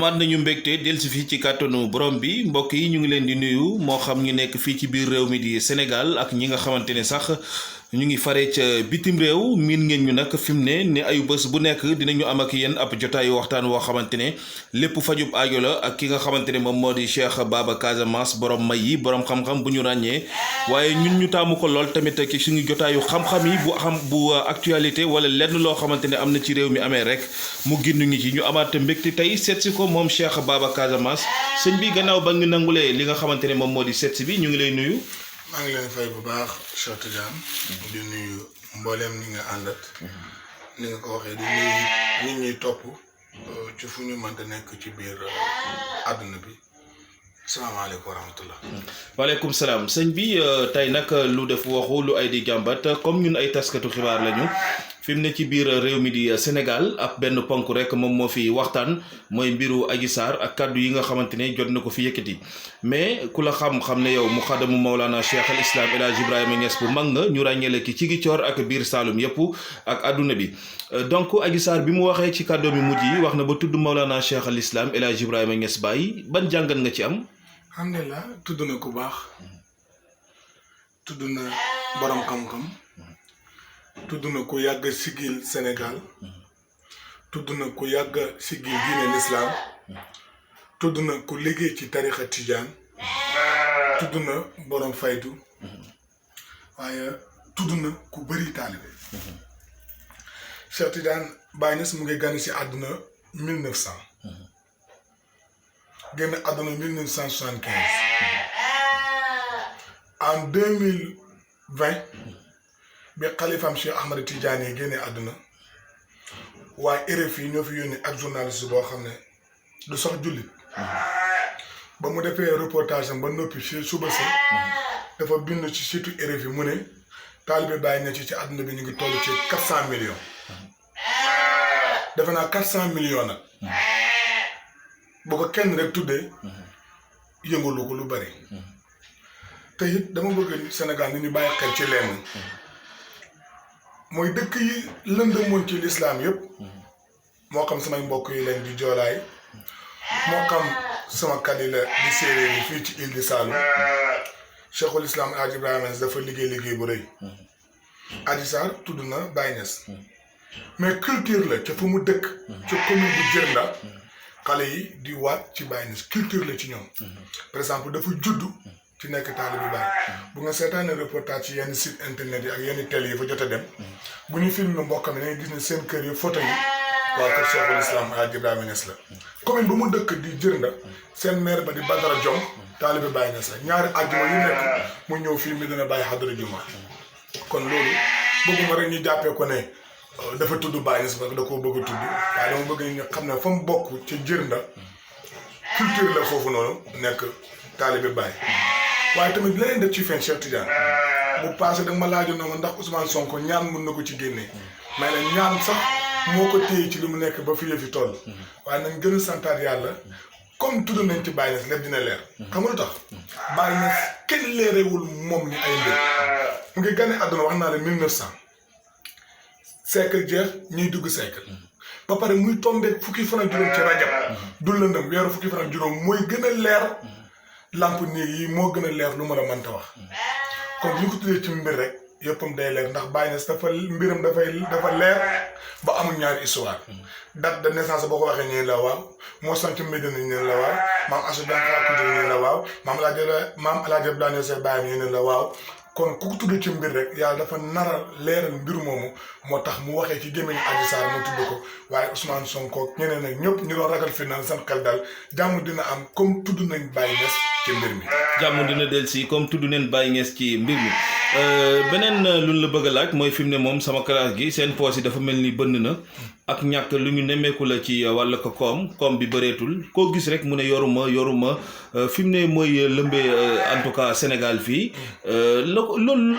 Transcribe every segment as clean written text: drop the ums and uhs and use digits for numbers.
amaat nañu mbégte dellusi fii ci kàttanu borom bi mbokk yi ñu ngi leen di nuyu moo xam ñu nekk fii ci biir réew mi di Sénégal ak ñi nga xamante ne sax ñu ngi fare ca bitim réew miin ngeen ñu nag fi mu ne ayu bés bu nekk dinañu am ak yéen ab jotaayu waxtaan woo xamante ne lépp fajub aajo la ak ki nga xamante ne moom moo di Cheikh Baba Casamance borom may yi borom xam-xam bu ñu ràññee waaye ñun ñu taamu ko lool tamit ci suñu jotaayu xam-xam yi bu actualité wala lenn loo xamante ne am na ci réew mi amee rek mu ginnu ñi ci ñu amaat mbégte tey seet si ko moom Cheikh Baba Casamance sëñ bi gannaaw ba ñu nangulee li nga xamante ne moom moo di seet si bi ñu ngi lay nuyu. maa ngi leen fay bu baax Cheikh Tidiane di nuyu mbooleem ñi nga àndat ni nga ko waxee di nuyu nit ñuy topp ci fu ñu mënta nekk ci biir àdduna bi salaamaaleykum wa rahmatullah. waaleykum salaam sëñ bi tey nag lu def waxu lu ay di jàmbat comme ñun ay taskatu xibaar lañu fi mu ne ci biir réew mi di Sénégal ak benn ponk rek moom moo fi waxtaan mooy mbiru Adji Sarr ak kàddu yi nga xamante ne jot na ko fi yëkkati mais ku la xam ne yow moukhadamu Mawlana Cheikh al Islam El Hadj Ibrahima Niass bu mag nga ñu ràññeele ki ci Ziguinchor ak biir Saloum yëpp ak adduna bi donc Adji Sarr bi mu waxee ci kàddu mi mujj yi wax na ba tudd Mawlana Cheikh al Islam El Hadj Ibrahima Niass Baye ban jàngat nga ci am. alhamdulilah tudd na ku baax tudd na borom xam-xam. tudd na ku yàgg sigil Sénégal tudd na ku yàgg sigil diine l'islam tudd na ku liggéey ci tarixa Tijaan tudd na borom faydu waaye tudd na ku bëri taalibe Cheikh Tidiane Baye Niass mu ngi gane si àdduna 1900 génn àdduna 1975 en 2020 bi xalifaam Cheikh Ahmad Tidiane yi génnee àdduna waaye RFI ñoo fi yónni ak journaliste boo xam ne du sax jullit ba mu defee reportage am ba noppi fii suba sa dafa bind ci site RFI mu ne taalibe Baye Niass ci àdduna bi ñu ngi toll ci 400 millions defe naa 400 millions nag boo ko kenn rek tuddee yëngalu ko lu bari te it dama bëgg Sénégal ni ñu bàyyi xel ci lenn mooy dëkk yi lëndëmoon ci lislaam yëpp moo xam samay mbokk yi leen di joolaay moo xam sama kat yi la di séeréer yi fii ci île di Saloum Cheikhul Islam Adji Ibrahima Niass dafa liggéey bu rëy Adji Sarr tudd na Baye Niass mais culture la ca fu mu dëkk ca commune bu Djirnda xale yi di waat ci Baye Niass culture la ci ñoom par exemple dafa juddu ci nekk taalibe Baye bu nga seetaanee reportage ci yenn site internet yi ak yenn télé yi fa jot a dem bu ñu filmé mbokkam yi da ngay gis ne seen kër yi photo yi waa kër Cheikhul Islam Adji Ibrahima Niass la commune ba mu dëkk di Djirnda seen maire ba di Badara Diom taalibe Baye Niass la ñaari àjjuma yu nekk mu ñëw fii mi dina bàyyi xadara juma kon loolu bëgguma rek ñu jàppee ko ne dafa tudd Baye Niass parce que da koo bëgg a tudd waaye dama bëgg ñu xam ne fa mu bokk ci Djirnda culture la foofu noonu nekk taalibe Baye waaye tamit leneen def ci fen Cheikh Tidiane bu passé da nga ma laajoon na ma ndax Ousmane Sonko ñaan mën na ko ci génnee mais nag ñaan sax moo ko téye ci li mu nekk ba fi yëfi toll waaye nañ gën a santaat yàlla comme tudd nañ ci Baye Niass lépp dina leer xam nga lu tax Baye Niass kenn leerewul moom ni ay mbir mu ngi gane àdduna wax naa la 1900 siècle jeex ñuy dugg siècle ba pare muy tombé fukki fan ak juróom ci rajab du lëndëm weeru fukki fan ak juróom mooy gën a leer lamp néeg yi moo gën a leer lu ma la mënta wax kon bu ñu ko tuddee ci mbir rek yëppam day leer ndax Baye Niass mbiram dafa leer ba amul ñaari histoire date de naissance boo ko waxee ñeen la waaw moo sant Médina ñeen la waaw maam Assou Danka Koudé ñeen la waaw maam El Hadj Abdoulaye Seye Baye ñeen la waaw kon ku ko tuddee ci mbir rek yàlla dafa nara leeral mbir moomu moo tax mu waxee ci gémmiñu Adji Sarr mu tudd ko waaye Ousmane Sonko ñeneen nag ñëpp ñu doon ragal fi naan seen xel daal jàmm dina am comme tudd nañ Baye Niass ci mbir mi. jàmm dina dellusi comme tudd neen Baye Niass ci mbir mi beneen lu la bëgg a laaj mooy fi mu ne moom sama classe gi seen poos yi dafa mel ni bënn na ak ñàkk lu ñu nemmeeku la ci wàll ko koom bi bëreetul koo gis rek mu ne yoruma fi mu ne mooy lëmbee en tout cas Sénégal fii loolu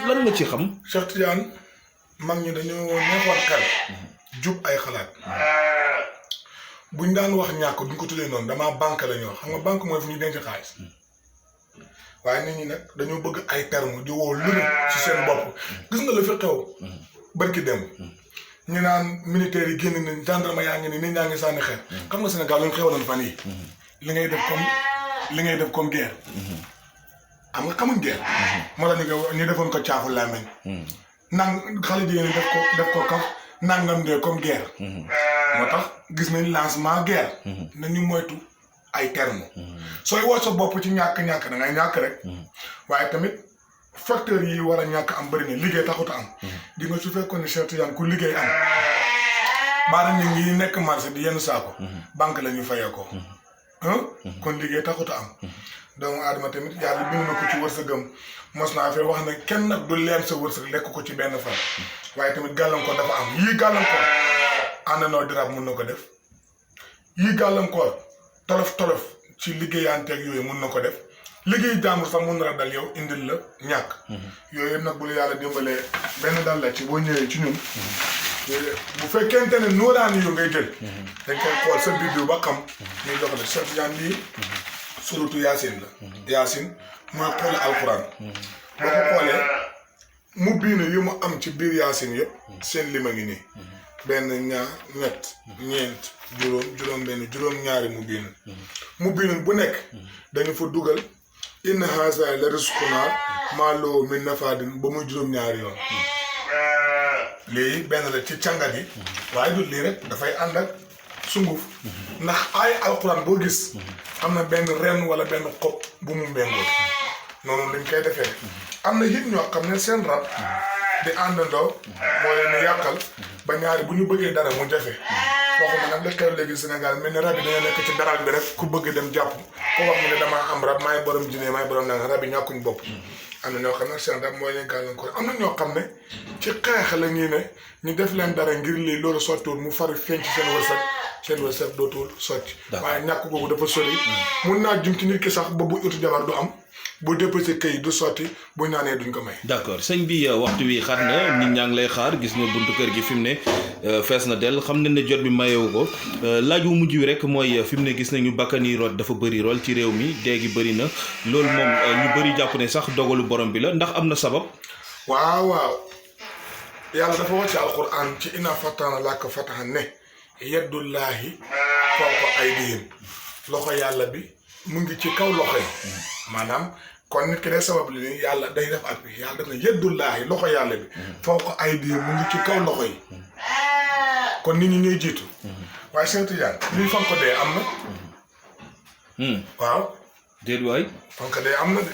lan nga ci xam. Cheikh Tidiane mag ñi dañoo neexoon xel jub ay xalaat buñ daan wax ñàkk duñ ko tuddee noonu damaa banque la ñu wax xam nga banque mooy fu ñu denc xaalis waaye nit ñi nag dañoo bëgg ay terme di woo lu ci seen bopp gis nga la fi xew barki dem ñu naan militaires yi génn nañ gendarme yaa ngi ni nit ñaa ngi sànni xeer xam nga Sénégal lu ñu xewaloon fan yi li ngay def comme guerre xam nga xamuñ guerre moo tax ñu defoon ko caafu làmmiñ xale jigéen ñi def ko kaf nangam de comme guerre moo tax gis nañ lancement guerre nañu moytu ay terme sooy woo sa bopp ci ñàkk-ñàkk da ngay ñàkk rek waaye tamit facteurs yi war a ñàkk am bëri na liggéey taxut a am di nga su fekkoon ne Cheikh Tidiane ku liggéey am baara nit ñi nekk marché di yenn saako banque la ñu fayee ko kon liggéey taxut a am doomu aadama tamit yàlla bind na ko ci wërsëgam mos naa fee wax ne kenn nag du leen sa wërsëg lekk ko ci benn fan waaye tamit gàllankoor dafa am yii gàllankoor àndandoo dirab mun na ko def yii gàllankoor tolof ci liggéeyanteeg yooyu mun na ko def liggéey jàmbur sax mun na la dal yow indil la ñàkk yooyu yëpp nag bu la yàlla dimbalee benn dal la ci boo ñëwee ci ñun bu fekkente ne nóoraani yu ngay jël dañ koy xool sa biddiw ba xam ñuy jox la Cheikh Tidiane lii suratu Yaasin la Yaasin mooy xoole alquran boo ko xoolee mu biinu yu mu am ci biir Yaasin yëpp seen lima ngi nii benn ñaar ñett ñeent juróom benn juróom-ñaari mu biinu bu nekk dañu fa dugal inna haza la rizquna maa lahu min nafaadin ba muy juróom-ñaari yoon lii benn la ci càngat yi waaye du lii rek dafay ànd ak sunguf ndax ay alquran boo gis am na benn ren wala benn xob bu mu mbéngoo noonu lañ koy defee am na it ñoo xam ne seen rab di àndandoo moo leen di yàqal ba ñaari bu ñu bëggee dara mu jafe waxuma nag la xew léegi Sénégal mel ni rab yi dañoo nekk ci daral bi rek ku bëgg dem jàpp ko wax mu ne damaa am rab maay borom jinne maay borom nanga rab yi ñàkkuñ bopp am na ñoo xam ne seen rab mooy leen gàllankoor am na ñoo xam ne ci xeex la ñuy ne ñu def leen dara ngir lii loolu sottiwul mu far feeñ ci seen wërsëg dootul sotti waaye ñàkk googu dafa sori mun naa jum ci nit ki sax ba bu utu jabar du am bu déposé kayit du sotti bu ñaanee duñ ko may. d'accord sëñ bi waxtu wi xat na nit ñaa ngi lay xaar gis nga buntu kër gi fi mu ne fees na del xam ne jot bi mayewu ko laaj wu mujj wi rek mooy fi mu ne gis nañu bakkan yi root dafa bëri rool ci réew mi dee gi bëri na loolu moom ñu bëri jàpp ne sax dogalu borom bi la ndax am na sabab. waaw yàlla dafa wax ci alquran ci inna fatahna laka fatahan ne yaddullaahi fawqa aydihim loxo yàlla bi mu ngi ci kaw loxo yi maanaam kon nit ki day sabab li ni yàlla day def ak bi yàlla def na yaddullaahi loxo yàlla bi fawqa aydihim mu ngi ci kaw loxo yi kon nit ñi ñooy jiitu waaye Cheikh Tidiane luy fan ko dee am na waaw déet waay fan ko dee am na de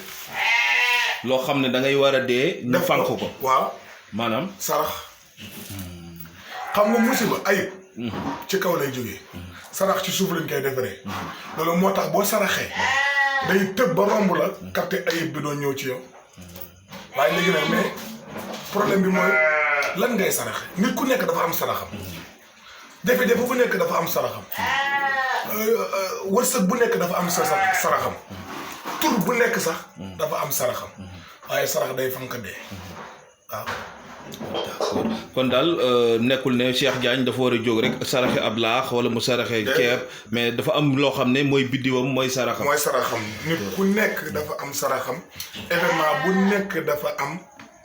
loo xam ne da ngay war a dee ñu fànk ko waaw maanaam sarax xam nga musiba ayib ci kaw lay jógee sarax ci suuf lañ koy defaree loolu moo tax boo saraxee day tëb ba romb la capté ayib bi doon ñëw ci yow waaye léegi nag mais problème bi mooy lan ngay saraxe nit ku nekk dafa am saraxam jafe-jafe bu nekk dafa am saraxam wërsëg bu nekk dafa am saraxam tur bu nekk sax dafa am saraxam waaye sarax day fanka dee waaw. kon daal nekkul ne Cheikh Diagne dafa war a jóg rek saraxe ab laax wala mu saraxe ceeb mais dafa am loo xam ne mooy biddiwam mooy saraxam. mooy saraxam nit ku nekk dafa am saraxam événement bu nekk dafa am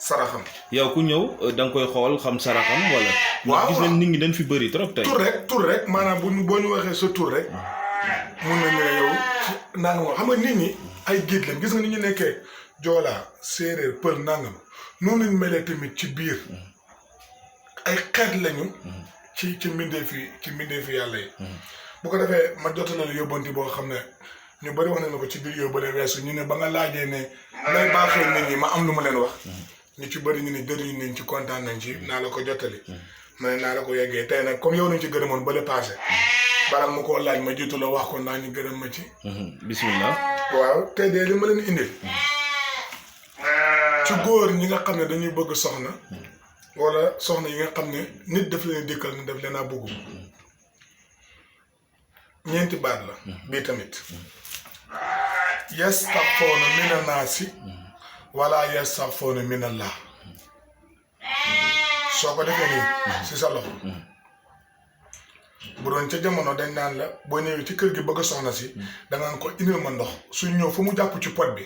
saraxam. yow ku ñëw da nga koy xool xam saraxam wala. waaw gis nañ nit ñi dañ fi bëri trop tey. tur rek maanaam boo ñu waxee sa tur rek mun nañ ne yow nangam xam nga nit ñi ay géej lañ gis nga ni ñu nekkee Joola séeréer pël nangam noonu lañ melee tamit ci biir ay xeet lañu. ci mbindeefi yàlla yi. bu ko defee ma jot na la yóbbanti boo xam ne ñu bëri wax nañu ko ci biir yóbbale weesu ñu ne ba nga laajee ne lay baaxee nit ñi ma am lu ma leen wax. ñu ci bëri ñu ne jëriñ nañ ci kontaan nañ ci naa la ko jottali. ma ne naa la ko yeggee tey nag comme yow nañ ci gërëmoon ba le passé. balaa ma koo laaj ma jiitu la wax ko naa ñu gërëm ma ci. bismillah. waaw tey de li ma leen indil. ci góor ñi nga xam ne dañuy bëgg soxna. wala soxna yi nga xam ne nit daf leen dikkal ne daf leen a bëgg. ñeenti baat la. bii tamit. yastaxfoona mina naasi. wala yastaxfoona mina Allah. soo ko defee nii. si sa loxo. bu doon ca jamono dañ naan la boo ñëwee ci kër gi bëgg a soxna si da ngaan ko indil ma ndox suñ ñëw fu mu jàpp ci pot bi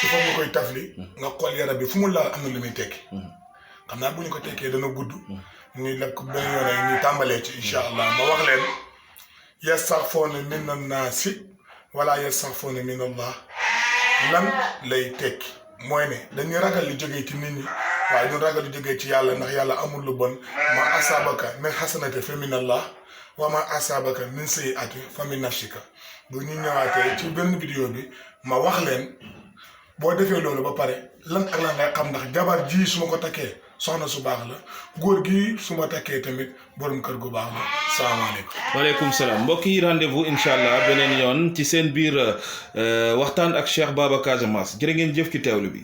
ci foofu nga koy tafli nga xool yaram bi fu mu laal am na lu muy tekki xam naa bu ñu ko tekkee dana gudd ñu lekk benn yoon ak ñu tàmbalee ci incha allah ma wax leen yastaxfoona mina naasi wala yastaxfoona min allah lan lay tekki mooy ne dañuy ragal li jógee ci nit ñi waaye du ragal li jógee ci yàlla ndax yàlla amul lu bon ma asabaka min xasanati fa min allah wa ma asabaka min sayyi'ati fa min nafsika bu ñu ñëwaatee ci benn vidéo bi ma wax leen boo defee loolu ba pare lan ak lan ngay xam ndax jabar ji su ma ko takkee soxna su baax la góor gi su ma takkee tamit borom kër gu baax la salaamaaleykum. waaleykum salaam mbokk yi rendez-vous incha allah beneen yoon ci seen biir waxtaan ak Cheikh Baba Casamance jërë ngeen jëf ci teewlu bi.